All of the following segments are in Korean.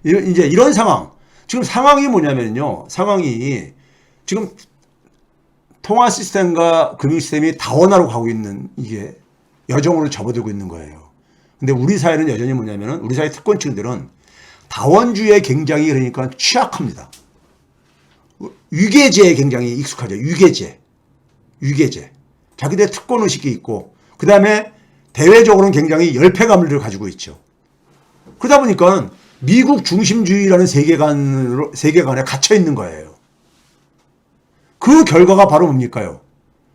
이제 이런 상황. 지금 상황이 뭐냐면요. 상황이 지금 통화 시스템과 금융 시스템이 다원화로 가고 있는 이게 여정으로 접어들고 있는 거예요. 근데 우리 사회는 여전히 뭐냐면은 우리 사회 특권층들은 다원주의에 굉장히 그러니까 취약합니다. 유계제에 굉장히 익숙하죠. 유계제. 자기들의 특권 의식이 있고 그 다음에 대외적으로는 굉장히 열패감을 가지고 있죠. 그러다 보니까 미국 중심주의라는 세계관에 갇혀 있는 거예요. 그 결과가 바로 뭡니까요?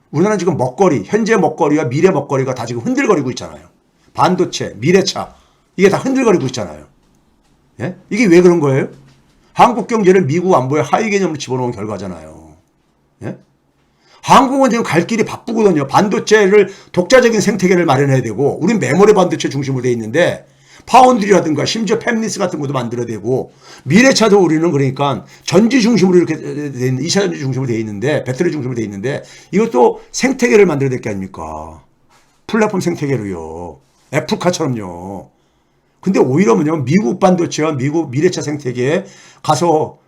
우리나라는 지금 현재 먹거리와 미래 먹거리가 다 지금 흔들거리고 있잖아요. 반도체, 미래차, 이게 다 흔들거리고 있잖아요. 예? 이게 왜 그런 거예요? 한국 경제를 미국 안보의 하위 개념으로 집어넣은 결과잖아요. 예? 한국은 지금 갈 길이 바쁘거든요. 반도체를 독자적인 생태계를 마련해야 되고, 우린 메모리 반도체 중심으로 돼 있는데, 파운드리라든가 심지어 팹리스 같은 것도 만들어야 되고, 미래차도 우리는 그러니까 전지 중심으로 이렇게 돼 있는, 2차 전지 중심으로 돼 있는데, 배터리 중심으로 돼 있는데, 이것도 생태계를 만들어야 될 게 아닙니까? 플랫폼 생태계로요. 애플카처럼요. 근데 오히려 뭐냐면 미국 반도체와 미국 미래차 생태계에 가서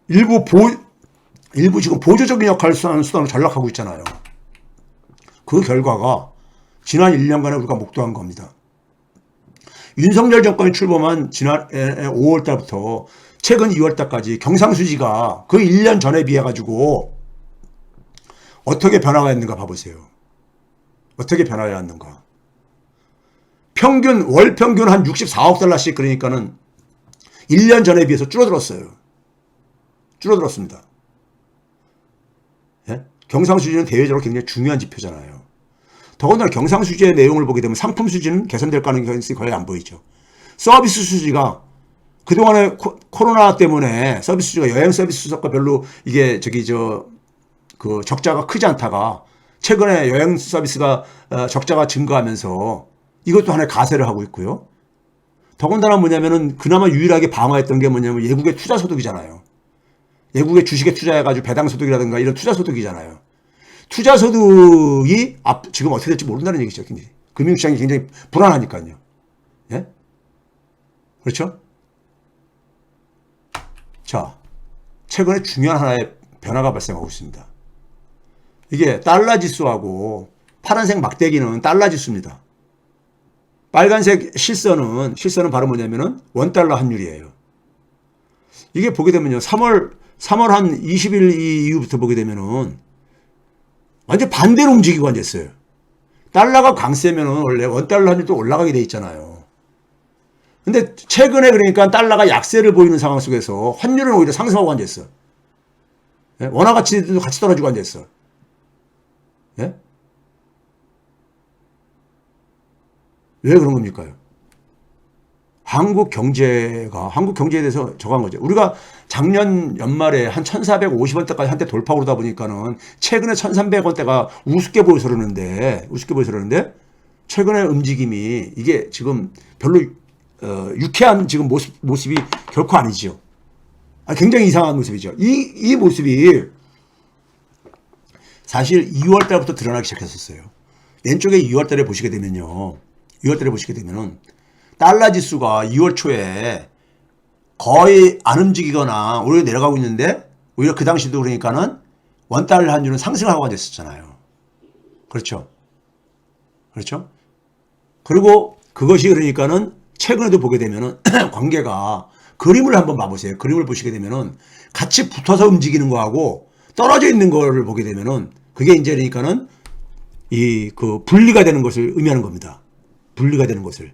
일부 지금 보조적인 역할을 수행하는 수단으로 전락하고 있잖아요. 그 결과가 지난 1년간에 우리가 목도한 겁니다. 윤석열 정권이 출범한 지난 5월 달부터 최근 2월 달까지 경상수지가 그 1년 전에 비해 가지고 어떻게 변화가 있는가 봐보세요. 어떻게 변화가 있는가. 월 평균 한 64억 달러씩 그러니까는 1년 전에 비해서 줄어들었어요. 줄어들었습니다. 예? 경상수지는 대외적으로 굉장히 중요한 지표잖아요. 더군다나 경상수지의 내용을 보게 되면 상품 수지는 개선될 가능성이 거의 안 보이죠. 서비스 수지가 그동안에 코로나 때문에 서비스 수지가 여행 서비스 수석과 별로 이게 그 적자가 크지 않다가 최근에 여행 서비스가 적자가 증가하면서 이것도 하나의 가세를 하고 있고요. 더군다나 뭐냐면은 그나마 유일하게 방어했던 게 뭐냐면 외국의 투자소득이잖아요. 외국의 주식에 투자해가지고 배당소득이라든가 이런 투자소득이잖아요. 투자소득이 지금 어떻게 될지 모른다는 얘기죠. 금융시장이 굉장히 불안하니까요. 예? 그렇죠? 자, 최근에 중요한 하나의 변화가 발생하고 있습니다. 이게 달러 지수하고 파란색 막대기는 달러 지수입니다. 빨간색 실선은 바로 뭐냐면은 원달러 환율이에요. 이게 보게 되면요. 3월 한 20일 이후부터 보게 되면은 완전 반대로 움직이고 앉았어요. 달러가 강세면은 원래 원달러 환율도 올라가게 돼 있잖아요. 근데 최근에 그러니까 달러가 약세를 보이는 상황 속에서 환율은 오히려 상승하고 앉았어. 예? 원화 가치도 같이 떨어지고 앉았어. 예? 왜 그런 겁니까요? 한국 경제에 대해서 저간 거죠. 우리가 작년 연말에 한 1,450원대까지 한때 돌파 오르다 보니까는 최근에 1,300원대가 우습게 보여서 그러는데 최근의 움직임이 이게 지금 별로 유쾌한 지금 모습이 결코 아니지요. 굉장히 이상한 모습이죠. 이 모습이 사실 2월 달부터 드러나기 시작했었어요. 왼쪽에 2월 달에 보시게 되면은 달러 지수가 2월 초에 거의 안 움직이거나 오히려 내려가고 있는데 오히려 그 당시도 그러니까는 원달러 환율은 상승하고 됐었잖아요. 그렇죠. 그리고 그것이 그러니까는 최근에도 보게 되면은 관계가 그림을 한번 봐보세요. 그림을 보시게 되면은 같이 붙어서 움직이는 거하고 떨어져 있는 거를 보게 되면은 그게 이제 그러니까는 그 분리가 되는 것을 의미하는 겁니다. 분리가 되는 것을.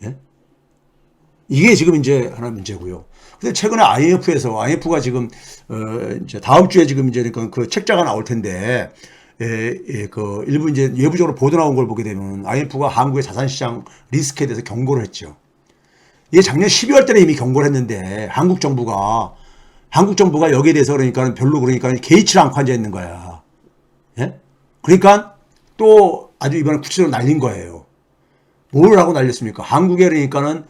예? 이게 지금 이제 하나 문제고요. 근데 최근에 IMF가 지금 이제 다음 주에 지금 이제 그 책자가 나올 텐데 그 일부 이제 외부적으로 보도 나온 걸 보게 되면 IMF가 한국의 자산시장 리스크에 대해서 경고를 했죠. 이게 작년 12월 달에 이미 경고를 했는데 한국 정부가 여기에 대해서 그러니까 별로 그러니까 개의치를 않고 앉아 있는 거야. 예? 그러니까 또 아주 이번에 구체적으로 날린 거예요. 뭘 하고 날렸습니까? 한국에 그러니까는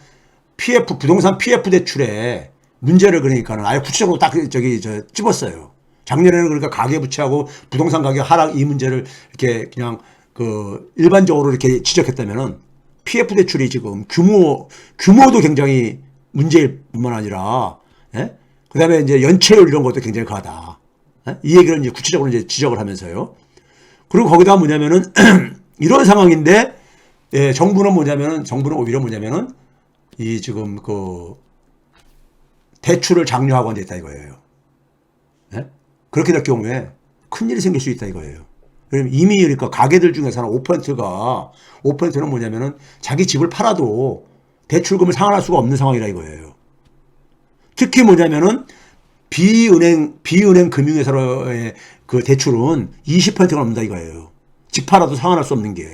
부동산 PF 대출에 문제를 그러니까는 아예 구체적으로 딱 찝었어요. 작년에는 그러니까 가계부채하고 부동산 가격 하락 이 문제를 이렇게 그냥 그 일반적으로 이렇게 지적했다면은 PF 대출이 지금 규모도 굉장히 문제일 뿐만 아니라, 예? 그 다음에 이제 연체율 이런 것도 굉장히 과하다. 예? 이 얘기를 이제 구체적으로 이제 지적을 하면서요. 그리고 거기다 뭐냐면은, 이런 상황인데, 예, 정부는 오히려 뭐냐면은, 이 지금 그, 대출을 장려하고 앉아있다 이거예요. 예? 그렇게 될 경우에 큰일이 생길 수 있다 이거예요. 왜냐면 이미 그러니까 가게들 중에서는 5%는 뭐냐면은 자기 집을 팔아도 대출금을 상환할 수가 없는 상황이라 이거예요. 특히 뭐냐면은 비은행 금융회사의 그 대출은 20%가 넘는다 이거예요. 집 팔아도 상환할 수 없는 게.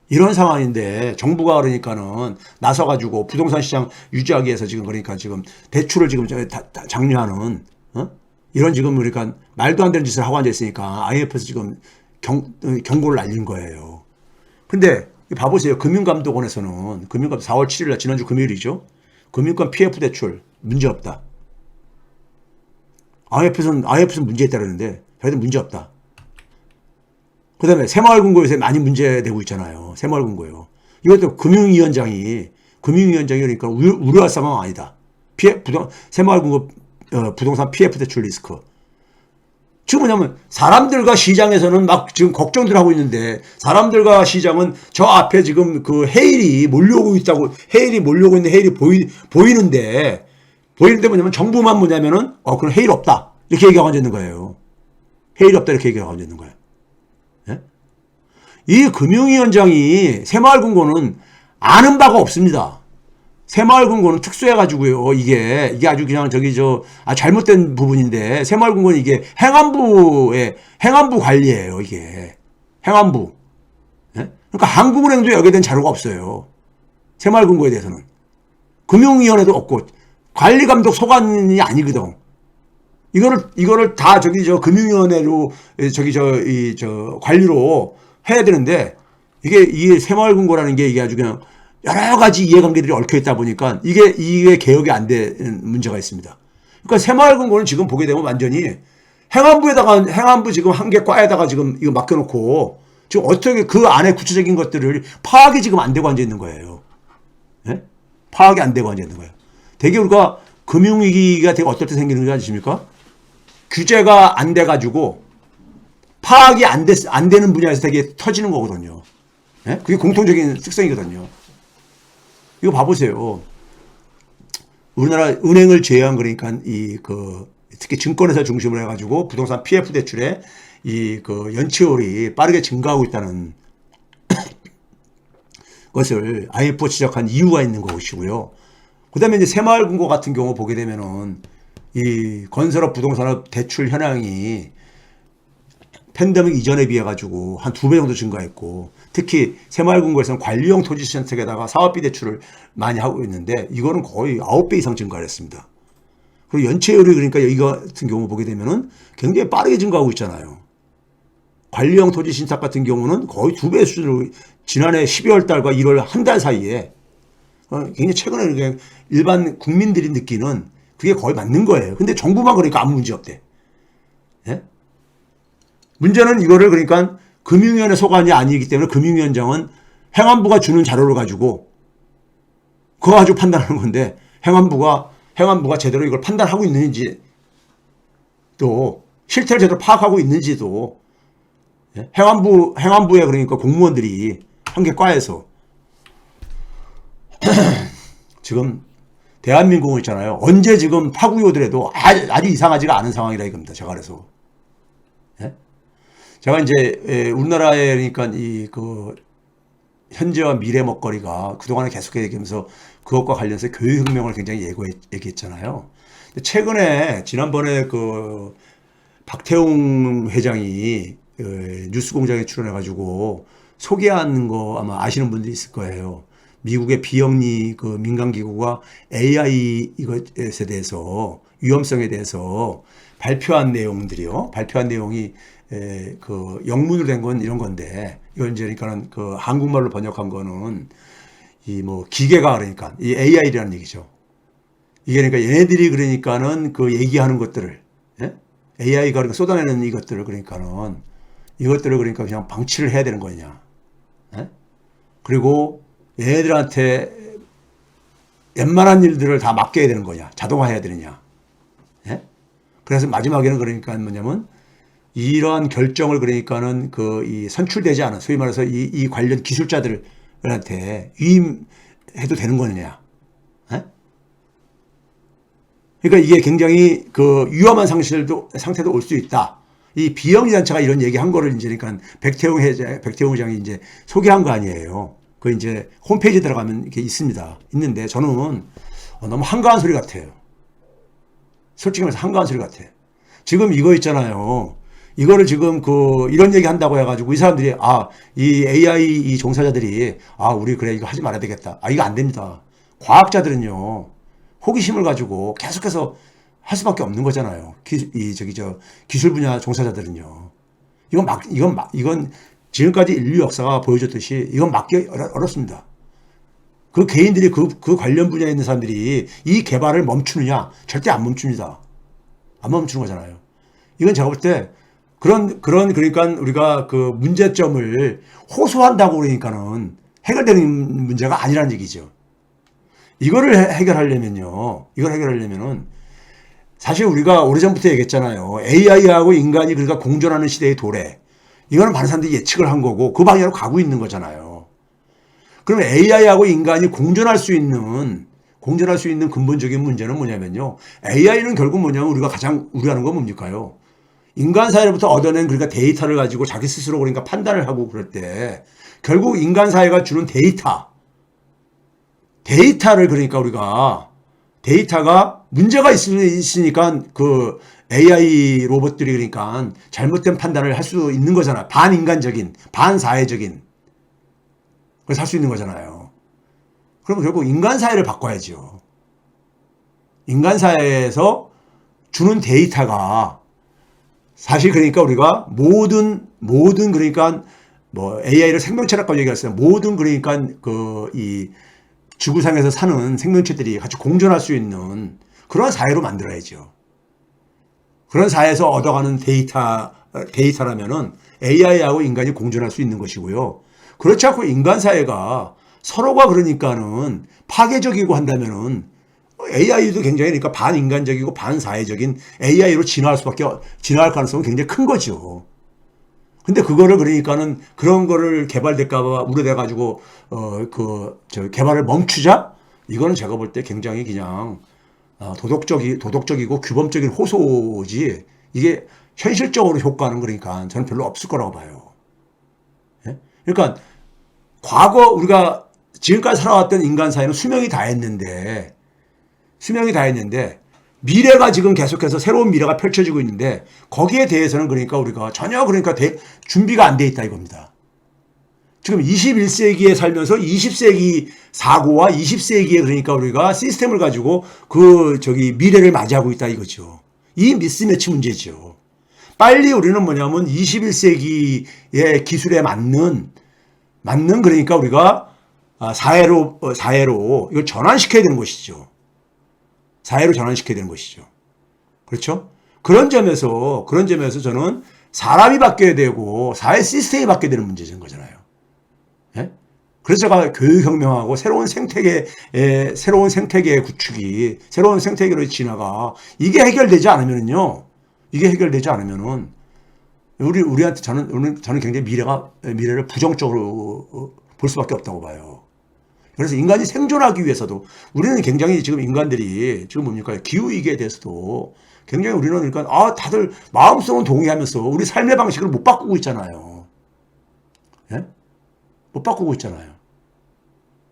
이런 상황인데 정부가 그러니까는 나서가지고 부동산 시장 유지하기 위해서 지금 그러니까 지금 대출을 지금 장려하는, 이런 지금 그러니까 말도 안 되는 짓을 하고 앉아 있으니까 IMF에서 지금 경고를 날린 거예요. 근데 봐보세요. 금융감독원에서는 4월 7일 날 지난주 금요일이죠. 금융권 PF 대출 문제 없다. IMF에서는 문제 있다는데 저희도 문제 없다. 그 다음에 새마을금고에서 많이 문제되고 있잖아요. 새마을금고요. 이것도 금융위원장이 그러니까 우려할 상황은 아니다. 새마을금고 부동산 PF 대출 리스크. 지금 뭐냐면 사람들과 시장에서는 막 지금 걱정들 하고 있는데 사람들과 시장은 저 앞에 지금 그 해일이 몰려오고 있다고, 해일이 보이는데 뭐냐면 정부만 뭐냐면은 그럼 해일 없다 이렇게 얘기하고 앉아 있는 거예요. 해일 없다 이렇게 얘기하고 앉아 있는 거예요. 예? 이 금융위원장이 새마을금고는 아는 바가 없습니다. 새마을금고는 특수해가지고요. 이게 아주 그냥 잘못된 부분인데, 새마을금고는 이게 행안부 관리예요. 이게 행안부. 예? 그러니까 한국은행도 여기에 대한 자료가 없어요. 새마을금고에 대해서는 금융위원회도 없고 관리감독 소관이 아니거든. 이거를 다 금융위원회로 관리로 해야 되는데, 이게 새마을금고라는 게 이게 아주 그냥 여러 가지 이해관계들이 얽혀 있다 보니까 이게 개혁이 안 되는 문제가 있습니다. 그러니까 새마을금고는 지금 보게 되면 완전히 행안부 지금 한 개 과에다가 지금 이거 맡겨놓고 지금 어떻게 그 안에 구체적인 것들을 파악이 지금 안 되고 앉아 있는 거예요. 예? 파악이 안 되고 앉아 있는 거예요. 되게 우리가 금융위기가 되게 어떨 때 생기는 줄 아십니까? 규제가 안 돼가지고 파악이 안 되는 분야에서 되게 터지는 거거든요. 예? 그게 공통적인 특성이거든요. 이거 봐보세요. 우리나라 은행을 제외한 그러니까 특히 증권회사 중심으로 해가지고 부동산 PF 대출에 연체율이 빠르게 증가하고 있다는 것을 IMF가 지적한 이유가 있는 것이고요. 그 다음에 이제 새마을금고 같은 경우 보게 되면은 이 건설업 부동산업 대출 현황이 팬데믹 이전에 비해 가지고 한 2배 정도 증가했고, 특히 새마을금고에서는 관리용 토지 선택에다가 사업비 대출을 많이 하고 있는데 이거는 거의 9배 이상 증가를 했습니다. 그리고 연체율이 그러니까 여기 같은 경우 보게 되면은 굉장히 빠르게 증가하고 있잖아요. 관리용 토지 신탁 같은 경우는 거의 2배 수준으로 지난해 12월 달과 1월 한 달 사이에 굉장히 최근에 일반 국민들이 느끼는 그게 거의 맞는 거예요. 근데 정부만 그러니까 아무 문제 없대. 예? 문제는 이거를 그러니까 금융위원회 소관이 아니기 때문에 금융위원장은 행안부가 주는 자료를 가지고 그거 가지고 판단하는 건데, 행안부가 제대로 이걸 판단하고 있는지, 또 실태를 제대로 파악하고 있는지도, 행안부에 그러니까 공무원들이 한 개 과에서 지금 대한민국은 있잖아요. 언제 지금 파국이오더라도 아주 이상하지가 않은 상황이라 이겁니다. 제가 그래서. 제가 이제 우리나라에 그러니까 현재와 미래 먹거리가 그동안에 계속 얘기하면서 그것과 관련해서 교육혁명을 굉장히 얘기했잖아요. 최근에 지난번에 박태웅 회장이 뉴스공장에 출연해가지고 소개하는 거 아마 아시는 분들이 있을 거예요. 미국의 비영리 민간기구가 AI 이것에 대해서 위험성에 대해서 발표한 내용이 영문으로 된 건 이런 건데, 이건 이제 그러니까는 한국말로 번역한 거는 기계가 그러니까 이 AI라는 얘기죠. 이게 그러니까 얘네들이 그러니까는 얘기하는 것들을, AI가 그러니까 쏟아내는 이것들을 그러니까는 이것들을 그러니까 그냥 방치를 해야 되는 거냐. 그리고 얘네들한테 웬만한 일들을 다 맡겨야 되는 거냐, 자동화해야 되느냐. 예? 그래서 마지막에는 그러니까 뭐냐면 이러한 결정을 그러니까는 이 선출되지 않은 소위 말해서 이 관련 기술자들한테 위임해도 되는 거느냐. 예? 그러니까 이게 굉장히 위험한 상태도 올 수 있다. 이 비영리 단체가 이런 얘기 한 거를 이제 그러니까 백태웅 회장이 이제 소개한 거 아니에요. 그 이제 홈페이지에 들어가면 이렇게 있습니다. 있는데 저는 너무 한가한 소리 같아요. 솔직히 말해서 한가한 소리 같아요. 지금 이거 있잖아요. 이거를 지금 이런 얘기 한다고 해가지고 이 사람들이 이 AI 이 종사자들이 우리 그래 이거 하지 말아야 되겠다. 이거 안 됩니다. 과학자들은요 호기심을 가지고 계속해서 할 수밖에 없는 거잖아요. 기술 분야 종사자들은요. 이건 지금까지 인류 역사가 보여줬듯이 이건 막기 어렵습니다. 그 개인들이 그 관련 분야에 있는 사람들이 이 개발을 멈추느냐? 절대 안 멈춥니다. 안 멈추는 거잖아요. 이건 제가 볼 때 그러니까 우리가 그 문제점을 호소한다고 그러니까는 해결되는 문제가 아니라는 얘기죠. 이거를 해결하려면은 사실 우리가 오래전부터 얘기했잖아요. AI하고 인간이 그러니까 공존하는 시대의 도래. 이거는 많은 사람들이 예측을 한 거고 그 방향으로 가고 있는 거잖아요. 그러면 AI하고 인간이 공존할 수 있는 근본적인 문제는 뭐냐면요. AI는 결국 뭐냐면 우리가 가장 우려하는 건 뭡니까요? 인간 사회로부터 얻어낸 그러니까 데이터를 가지고 자기 스스로 그러니까 판단을 하고 그럴 때 결국 인간 사회가 주는 데이터를 그러니까 데이터가 문제가 있으니까 그 AI 로봇들이 그러니까 잘못된 판단을 할 수 있는 거잖아. 반인간적인, 반사회적인. 그래서 할 수 있는 거잖아요. 그럼 결국 인간 사회를 바꿔야죠. 인간 사회에서 주는 데이터가 사실 그러니까 우리가 모든 그러니까 뭐 AI를 생명체라고 얘기했어요. 모든 그러니까 이 지구상에서 사는 생명체들이 같이 공존할 수 있는 그런 사회로 만들어야죠. 그런 사회에서 얻어가는 데이터라면은 AI하고 인간이 공존할 수 있는 것이고요. 그렇지 않고 인간 사회가 서로가 그러니까는 파괴적이고 한다면은 AI도 굉장히 그러니까 반인간적이고 반사회적인 AI로 진화할 가능성은 굉장히 큰 거죠. 근데 그거를 그러니까는 그런 거를 개발될까봐 우려돼가지고 개발을 멈추자? 이거는 제가 볼 때 굉장히 그냥 도덕적이고 규범적인 호소지 이게 현실적으로 효과는 그러니까 저는 별로 없을 거라고 봐요. 예? 그러니까 과거 우리가 지금까지 살아왔던 인간 사회는 수명이 다 했는데 미래가 지금 계속해서 새로운 미래가 펼쳐지고 있는데 거기에 대해서는 그러니까 우리가 전혀 그러니까 준비가 안 돼 있다 이겁니다. 지금 21세기에 살면서 20세기 사고와 20세기에 그러니까 우리가 시스템을 가지고 미래를 맞이하고 있다 이거죠. 이 미스매치 문제죠. 빨리 우리는 뭐냐면 21세기의 기술에 맞는 그러니까 우리가 사회로 이걸 전환시켜야 되는 것이죠. 사회로 전환시켜야 되는 것이죠. 그렇죠? 그런 점에서 저는 사람이 바뀌어야 되고 사회 시스템이 바뀌어야 되는 문제인 거잖아요. 예? 그래서 제가 교육혁명하고 새로운 생태계의 구축이, 새로운 생태계로의 진화가 이게 해결되지 않으면은 우리한테 저는 굉장히 미래를 부정적으로 볼 수밖에 없다고 봐요. 그래서 인간이 생존하기 위해서도 우리는 굉장히 지금 인간들이 지금 뭡니까 기후위기에 대해서도 굉장히 우리는 그러니까 다들 마음속으로 동의하면서 우리 삶의 방식을 못 바꾸고 있잖아요. 예? 못 바꾸고 있잖아요.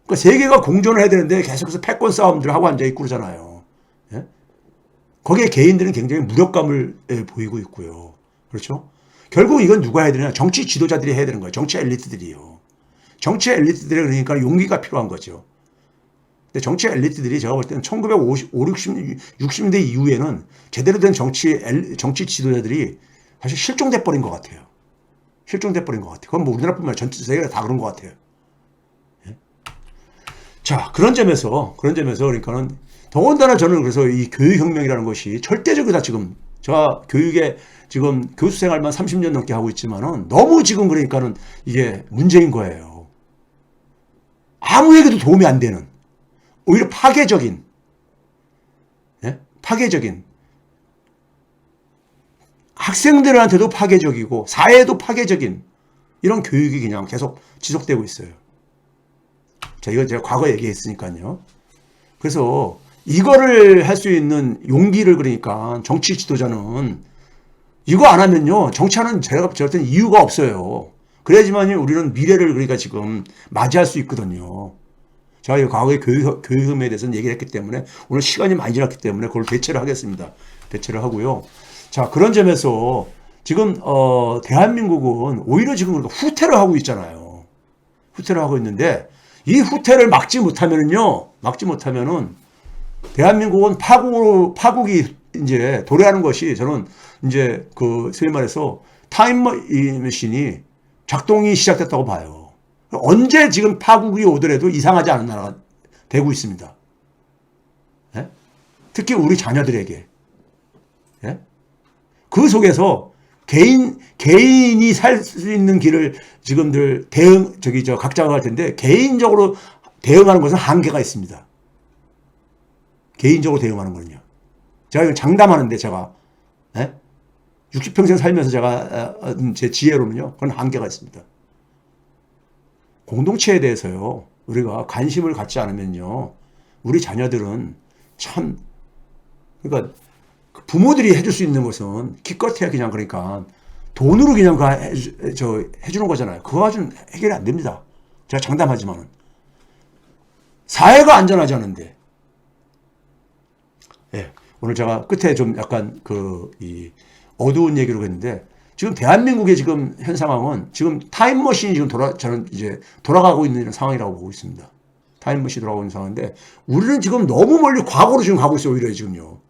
그러니까 세계가 공존을 해야 되는데 계속해서 패권 싸움들을 하고 앉아있고 그러잖아요. 예? 거기에 개인들은 굉장히 무력감을 보이고 있고요. 그렇죠? 결국 이건 누가 해야 되냐? 정치 지도자들이 해야 되는 거예요. 정치 엘리트들이요. 정치 엘리트들이 그러니까 용기가 필요한 거죠. 근데 정치 엘리트들이 제가 볼 때는 1950, 60년대 이후에는 제대로 된 정치 지도자들이 사실 실종돼 버린 것 같아요. 그건 뭐 우리나라뿐만 아니라 전 세계가 다 그런 것 같아요. 예? 자, 그런 점에서 그러니까는 더군다나 저는 그래서 이 교육혁명이라는 것이 절대적이다 지금. 제가 교육에 지금 교수 생활만 30년 넘게 하고 있지만은 너무 지금 그러니까는 이게 문제인 거예요. 아무에게도 도움이 안 되는, 오히려 파괴적인, 예? 파괴적인, 학생들한테도 파괴적이고 사회에도 파괴적인 이런 교육이 그냥 계속 지속되고 있어요. 자, 이거 제가 과거 얘기했으니까요. 그래서 이거를 할 수 있는 용기를, 그러니까 정치 지도자는 이거 안 하면요, 정치하는 제가 볼 때는 이유가 없어요. 그래야지만 우리는 미래를 그러니까 지금 맞이할 수 있거든요. 제가 이 과거의 교육험에 대해서는 얘기를 했기 때문에 오늘 시간이 많이 지났기 때문에 그걸 대체를 하겠습니다. 대체를 하고요. 자, 그런 점에서 지금 대한민국은 오히려 지금 그러니까 후퇴를 하고 있잖아요. 후퇴를 하고 있는데 이 후퇴를 막지 못하면은 대한민국은 파국이 이제 도래하는 것이, 저는 이제 그 소위 말해서 타임머신이 작동이 시작됐다고 봐요. 언제 지금 파국이 오더라도 이상하지 않은 나라가 되고 있습니다. 예? 특히 우리 자녀들에게. 예? 그 속에서 개인이 살 수 있는 길을 지금들 각자가 갈 텐데, 개인적으로 대응하는 것은 한계가 있습니다. 개인적으로 대응하는 거는요. 제가 이거 장담하는데, 제가, 예? 60평생 살면서 제가, 제 지혜로는요, 그건 한계가 있습니다. 공동체에 대해서요, 우리가 관심을 갖지 않으면요, 우리 자녀들은 참, 그러니까, 부모들이 해줄 수 있는 것은 기껏해야 그냥, 그러니까 돈으로 그냥 해주는 거잖아요. 그거 가지고는 해결이 안 됩니다. 제가 장담하지만은. 사회가 안전하지 않은데. 예. 오늘 제가 끝에 좀 약간 어두운 얘기로 했는데, 지금 대한민국의 지금 현 상황은 지금 타임머신이 지금 저는 이제 돌아가고 있는 상황이라고 보고 있습니다. 타임머신이 돌아가고 있는 상황인데, 우리는 지금 너무 멀리 과거로 지금 가고 있어요. 오히려 지금요.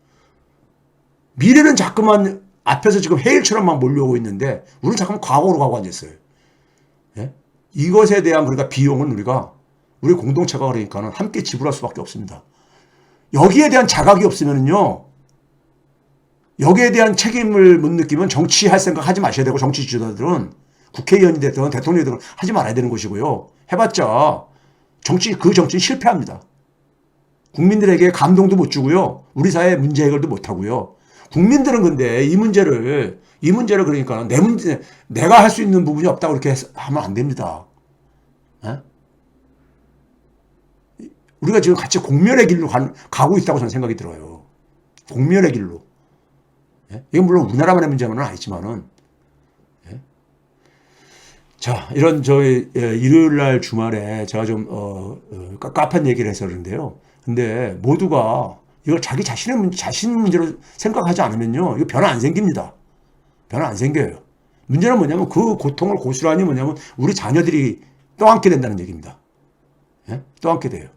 미래는 자꾸만 앞에서 지금 해일처럼 막 몰려오고 있는데, 우리는 자꾸만 과거로 가고 앉았어요. 예? 이것에 대한 그러니까 비용은 우리 공동체가 그러니까는 함께 지불할 수밖에 없습니다. 여기에 대한 자각이 없으면요, 여기에 대한 책임을 못 느끼면 정치할 생각 하지 마셔야 되고, 정치 지도자들은 국회의원이 됐든 대통령이 됐든 하지 말아야 되는 것이고요. 해봤자 그 정치는 실패합니다. 국민들에게 감동도 못 주고요. 우리 사회 문제 해결도 못 하고요. 국민들은 근데 이 문제를 그러니까 내가 할 수 있는 부분이 없다고 그렇게 하면 안 됩니다. 에? 우리가 지금 같이 공멸의 길로 가고 있다고 저는 생각이 들어요. 공멸의 길로. 예? 이건 물론 우리나라만의 문제는 아니지만은. 예? 자, 이런 일요일 날 주말에 제가 좀 깝깝한 얘기를 해서 그러는데요. 근데 모두가 이걸 자신 문제로 생각하지 않으면요, 이거 변화 안 생깁니다. 변화 안 생겨요. 문제는 뭐냐면 그 고통을 고스란히 우리 자녀들이 떠안게 된다는 얘기입니다. 예? 떠안게 돼요.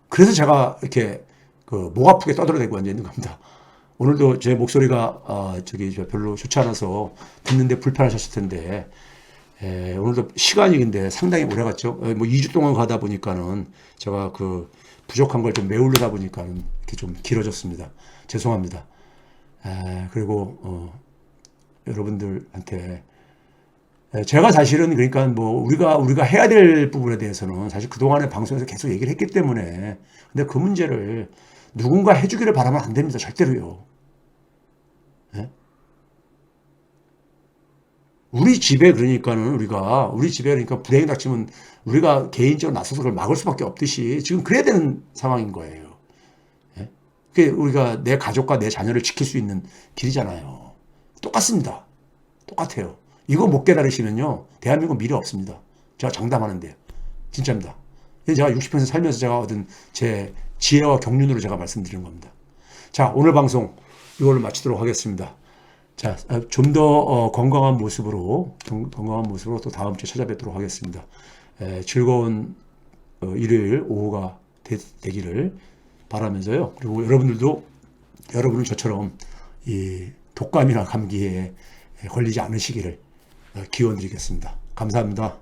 그래서 제가 이렇게 목 아프게 떠들어대고 앉아 있는 겁니다. 오늘도 제 목소리가 별로 좋지 않아서 듣는데 불편하셨을 텐데, 오늘도 시간이 근데 상당히 오래 갔죠. 2주 동안 가다 보니까는 제가 부족한 걸 좀 메우려다 보니까는 이렇게 좀 길어졌습니다. 죄송합니다. 그리고 여러분들한테 제가 사실은 그러니까 우리가 해야 될 부분에 대해서는 사실 그동안에 방송에서 계속 얘기를 했기 때문에, 근데 그 문제를 누군가 해주기를 바라면 안 됩니다. 절대로요. 네? 우리 집에 그러니까는 우리 집에 그러니까 불행이 닥치면 우리가 개인적으로 나서서 그걸 막을 수밖에 없듯이 지금 그래야 되는 상황인 거예요. 네? 그게 우리가 내 가족과 내 자녀를 지킬 수 있는 길이잖아요. 똑같습니다. 똑같아요. 이거 못 깨달으시면요, 대한민국 미래 없습니다. 제가 장담하는데요. 진짜입니다. 제가 60평생 살면서 제가 얻은 제 지혜와 경륜으로 제가 말씀드리는 겁니다. 자, 오늘 방송 이걸로 마치도록 하겠습니다. 자, 좀 더 건강한 모습으로 또 다음 주에 찾아뵙도록 하겠습니다. 즐거운 일요일 오후가 되기를 바라면서요. 그리고 여러분은 저처럼 이 독감이나 감기에 걸리지 않으시기를 기원드리겠습니다. 감사합니다.